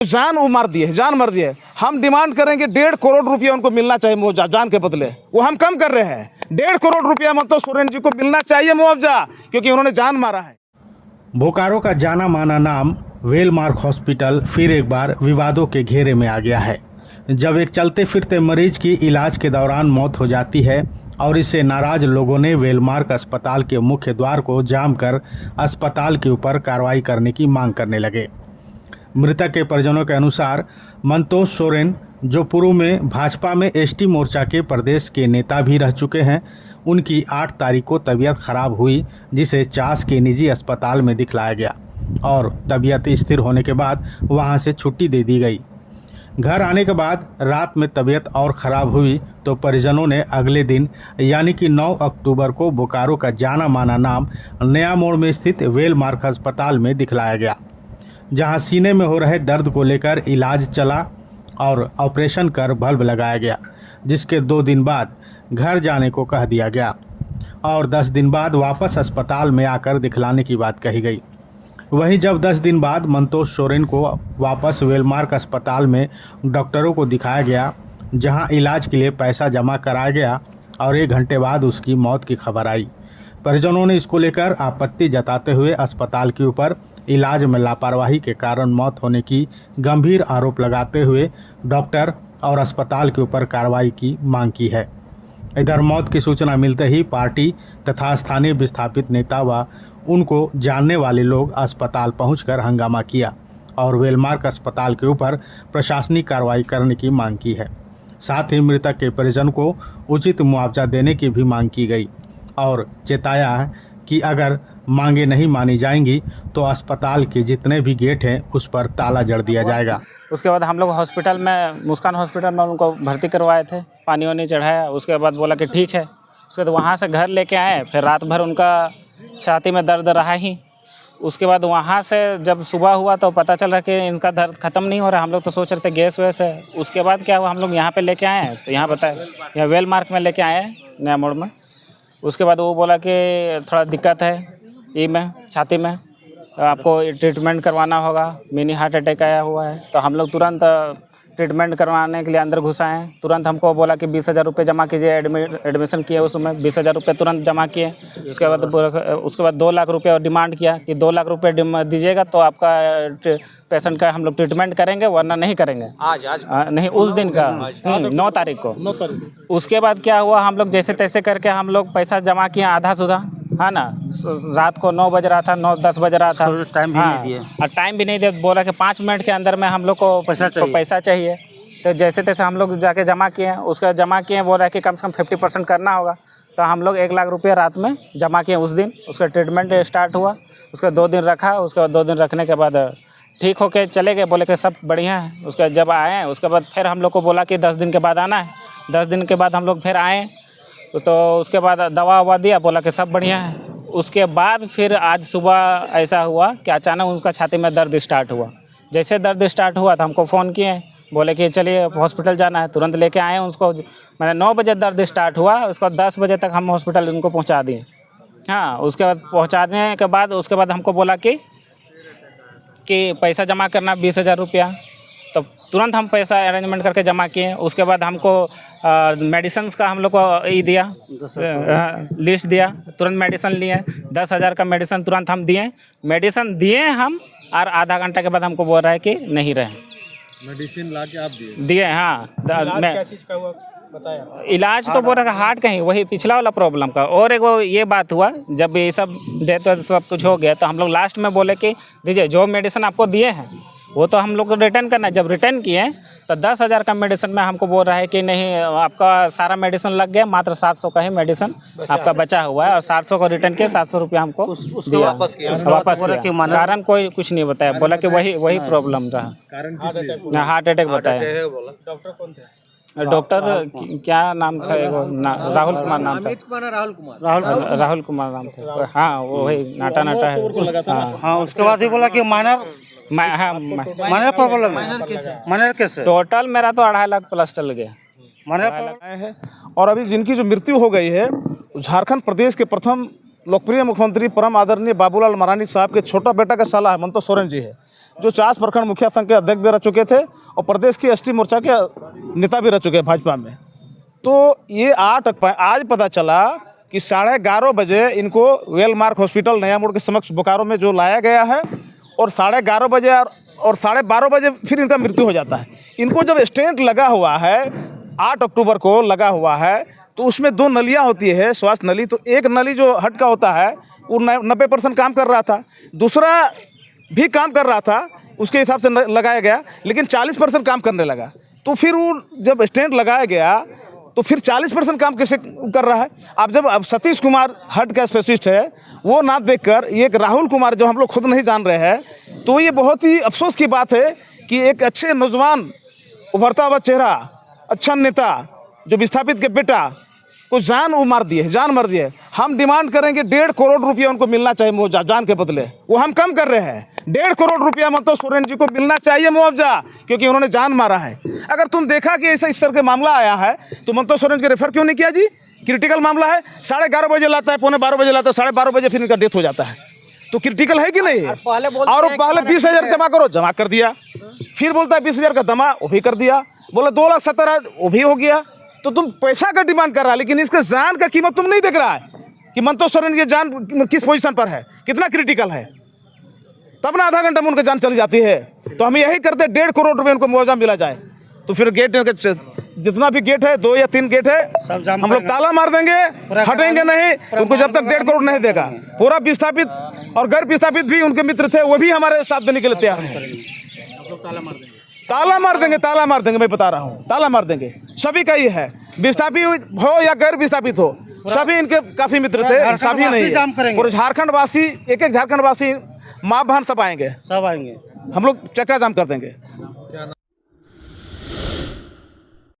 जान वो मार दिए, जान मार दिए। हम डिमांड करेंगे 1.5 करोड़ रुपया उनको मिलना चाहिए मुआवजा जान के बदले। वो हम कम कर रहे हैं, 1.5 करोड़ रुपया मंतोष सोरेन जी को मिलना चाहिए मुआवजा, क्योंकि उन्होंने जान मारा है। बोकारो का जाना माना नाम वेलमार्क हॉस्पिटल फिर एक बार विवादों के घेरे में आ गया है। जब एक चलते फिरते मरीज की इलाज के दौरान मौत हो जाती है और इससे नाराज लोगों ने वेलमार्क अस्पताल के मुख्य द्वार को जाम कर अस्पताल के ऊपर कार्रवाई करने की मांग करने लगे। मृतक के परिजनों के अनुसार मंतोष सोरेन, जो पूर्व में भाजपा में एसटी मोर्चा के प्रदेश के नेता भी रह चुके हैं, उनकी 8 तारीख को तबीयत खराब हुई, जिसे चास के निजी अस्पताल में दिखलाया गया और तबीयत स्थिर होने के बाद वहां से छुट्टी दे दी गई। घर आने के बाद रात में तबीयत और ख़राब हुई तो परिजनों ने अगले दिन यानी कि 9 अक्टूबर को बोकारो का जाना माना नाम नया मोड़ में स्थित वेलमार्क अस्पताल में दिखलाया गया, जहां सीने में हो रहे दर्द को लेकर इलाज चला और ऑपरेशन कर बल्ब लगाया गया, जिसके 2 दिन बाद घर जाने को कह दिया गया और 10 दिन बाद वापस अस्पताल में आकर दिखलाने की बात कही गई। वहीं जब 10 दिन बाद मंतोष सोरेन को वापस वेलमार्क अस्पताल में डॉक्टरों को दिखाया गया, जहां इलाज के लिए पैसा जमा कराया गया और 1 घंटे बाद उसकी मौत की खबर आई। परिजनों ने इसको लेकर आपत्ति जताते हुए अस्पताल के ऊपर इलाज में लापरवाही के कारण मौत होने की गंभीर आरोप लगाते हुए डॉक्टर और अस्पताल के ऊपर कार्रवाई की मांग की है। इधर मौत की सूचना मिलते ही पार्टी तथा स्थानीय विस्थापित नेता व उनको जानने वाले लोग अस्पताल पहुंचकर हंगामा किया और वेलमार्क अस्पताल के ऊपर प्रशासनिक कार्रवाई करने की मांग की है। साथ ही मृतक के परिजन को उचित मुआवजा देने की भी मांग की गई और चेताया है कि अगर मांगे नहीं मानी जाएंगी तो अस्पताल के जितने भी गेट हैं उस पर ताला जड़ दिया जाएगा। उसके बाद हम लोग हॉस्पिटल में, मुस्कान हॉस्पिटल में उनको भर्ती करवाए थे, पानी वानी चढ़ाया। उसके बाद बोला कि ठीक है। उसके बाद वहाँ से घर लेके आए, फिर रात भर उनका छाती में दर्द रहा ही। उसके बाद वहाँ से जब सुबह हुआ तो पता चल रहा कि इनका दर्द ख़त्म नहीं हो रहा। हम लोग तो सोच रहे थे गैस वैस है। उसके बाद क्या हुआ, हम लोग यहाँ पे लेके आए हैं तो यहाँ बताए यहाँ वेलमार्क में लेके आए हैं नया मोड़ में। उसके बाद वो बोला कि थोड़ा दिक्कत है ई में, छाती में, आपको ट्रीटमेंट करवाना होगा, मिनी हार्ट अटैक आया हुआ है। तो हम लोग तुरंत ट्रीटमेंट करवाने के लिए अंदर घुसाएँ। तुरंत हमको बोला कि 20,000 रुपये जमा कीजिए। एडमिशन किए, उसमें 20,000 रुपये तुरंत जमा किए। उसके बाद 2 लाख रुपये और डिमांड किया कि 2 लाख रुपये दीजिएगा तो आपका पेशेंट का हम लोग ट्रीटमेंट करेंगे, वरना नहीं करेंगे। आज नहीं, उस दिन का 9 तारीख को। उसके बाद क्या हुआ, हम लोग जैसे तैसे करके हम लोग पैसा जमा किए आधा सुधा, है ना। रात को 9 बज रहा था, 9-10 बज रहा था। टाइम भी नहीं दिए और टाइम भी नहीं दिया। बोला कि 5 मिनट के अंदर में हम लोग को पैसा चाहिए। तो जैसे तैसे हम लोग जाके जमा किए। उसका जमा किए, बोल रहा है कि कम से कम 50% करना होगा। तो हम लोग 1 लाख रुपये रात में जमा किए उस दिन। उसका ट्रीटमेंट स्टार्ट हुआ। उसका 2 दिन रखा। उसके बाद 2 दिन रखने के बाद ठीक होके चले गए, बोले कि सब बढ़िया है। उसके जब आए, उसके बाद फिर हम लोग को बोला कि 10 दिन के बाद आना है। 10 दिन के बाद हम लोग फिर आए तो उसके बाद दवा ववा दिया, बोला कि सब बढ़िया है। उसके बाद फिर आज सुबह ऐसा हुआ कि अचानक उसका छाती में दर्द स्टार्ट हुआ। जैसे दर्द स्टार्ट हुआ तो हमको फ़ोन किए, बोले कि चलिए हॉस्पिटल जाना है। तुरंत लेके आए उसको। मैंने 9 बजे दर्द स्टार्ट हुआ, उसको 10 बजे तक हम हॉस्पिटल उनको पहुंचा दिए। हाँ, उसके बाद पहुंचाने के बाद उसके बाद हमको बोला कि पैसा जमा करना 20,000 रुपया। तो तुरंत हम पैसा अरेंजमेंट करके जमा किए। उसके बाद हमको मेडिसिन्स का हम लोग को दिया, लिस्ट दिया। तुरंत मेडिसिन लिए, 10,000 का मेडिसिन तुरंत हम दिए। मेडिसिन दिए हम और आधा घंटा के बाद हमको बोल रहा है कि नहीं रहे। मेडिसिन ला के आप दिए। हाँ, क्या चीज़ का हुआ बताया? इलाज तो बोल रहा हार्ट का ही, वही पिछला वाला प्रॉब्लम का। और एक वो ये बात हुआ, जब ये सब डेथ सब कुछ हो गया तो हम लोग लास्ट में बोले कि दीजिए जो मेडिसिन आपको दिए हैं वो तो हम लोग को रिटर्न करना है। जब रिटर्न किए तो 10,000 का मेडिसिन में हमको बोल रहा है कि नहीं, आपका सारा मेडिसिन लग गया, मात्र 700 का ही मेडिसिन आपका बचा हुआ है। और 700 को रिटर्न किया, 700 रुपया हमको दिया, वापस किया। कारण कोई कुछ नहीं बताया, बोला कि वही प्रॉब्लम रहा। हार्ट अटैक बताया। डॉक्टर कौन थे? डॉक्टर क्या नाम था? राहुल कुमार नाम था। राहुल कुमार नाम था। हाँ, वो वही नाटा है। हाँ, उसके बाद ही बोला कि माइनर प्रॉब्लम है। माइनर कैसे? टोटल मेरा तो 2.5 लाख प्लस चल गया। माइनर है। और अभी जिनकी जो मृत्यु हो गई है, झारखंड प्रदेश के प्रथम लोकप्रिय मुख्यमंत्री परम आदरणीय बाबूलाल मरांडी साहब के छोटा बेटा का साला है मंतोष सोरेन जी है, जो 40 प्रखंड मुखिया संघ के अध्यक्ष भी रह चुके थे और प्रदेश की एसटी मोर्चा के नेता भी रह चुके हैं भाजपा में। तो ये आज पता चला कि 11:30 बजे इनको वेलमार्क हॉस्पिटल नया मोड़ के समक्ष बोकारो में जो लाया गया है और 11:30 बजे और 12:30 बजे फिर इनका मृत्यु हो जाता है। इनको जब स्टेंट लगा हुआ है 8 अक्टूबर को लगा हुआ है, तो उसमें 2 नलियाँ होती है श्वास नली, तो एक नली जो हट का होता है वो 90% काम कर रहा था, दूसरा भी काम कर रहा था, उसके हिसाब से लगाया गया, लेकिन 40% काम करने लगा। तो फिर वो जब स्टेंट लगाया गया तो फिर 40% काम कैसे कर रहा है। अब सतीश कुमार हट का स्पेशलिस्ट है, वो ना देखकर एक राहुल कुमार जो हम लोग खुद नहीं जान रहे हैं, तो ये बहुत ही अफसोस की बात है कि एक अच्छे नौजवान उभरता हुआ चेहरा, अच्छा नेता जो विस्थापित के बेटा को जान मार दिए। हम डिमांड करेंगे 1.5 करोड़ रुपया उनको मिलना चाहिए मुआवजा जान के बदले। वो हम कम कर रहे हैं, 1.5 करोड़ रुपया मंतोष सोरेन जी को मिलना चाहिए मुआवजा, क्योंकि उन्होंने जान मारा है। अगर तुम देखा कि ऐसा इस तरह का मामला आया है तो मंतोष सोरेन को रेफर क्यों नहीं किया जी? क्रिटिकल मामला है, 11:30 बजे लाता है, 11:45 बजे लाता है, 12:30 बजे फिर इनका डेथ हो जाता है, तो क्रिटिकल है कि नहीं? और पहले 20,000 जमा करो, जमा कर दिया, फिर बोलता है 20,000 का जमा, वो भी कर दिया, बोला 2,70,000 वो भी हो गया। तो तुम पैसा का डिमांड कर रहा है, लेकिन इसके जान का कीमत तुम नहीं देख रहा है कि मंतोष सोरेन की जान किस पोजीशन पर है, कितना क्रिटिकल है। तब ना आधा घंटा में उनकी जान चली जाती है। तो हम यही करते 1.5 करोड़ रुपये उनको मुआवजा मिला जाए। तो फिर गेट जितना भी गेट है, 2 या 3 गेट है, हम लोग ताला मार देंगे, हटेंगे नहीं उनको जब तक 1.5 करोड़ नहीं देगा। पूरा विस्थापित और गैर विस्थापित भी उनके मित्र थे, वो भी हमारे साथ देने के लिए तैयार हैं। ताला मार देंगे, मैं बता रहा हूँ, ताला मार देंगे। सभी का ये है, विस्थापित हो या गैर विस्थापित हो, सभी इनके काफी मित्र थे, सभी नहीं, पूरे झारखंड वासी, एक झारखंड वासी, माँ बहन सब आएंगे, सब आएंगे, हम लोग चक्का जाम कर देंगे।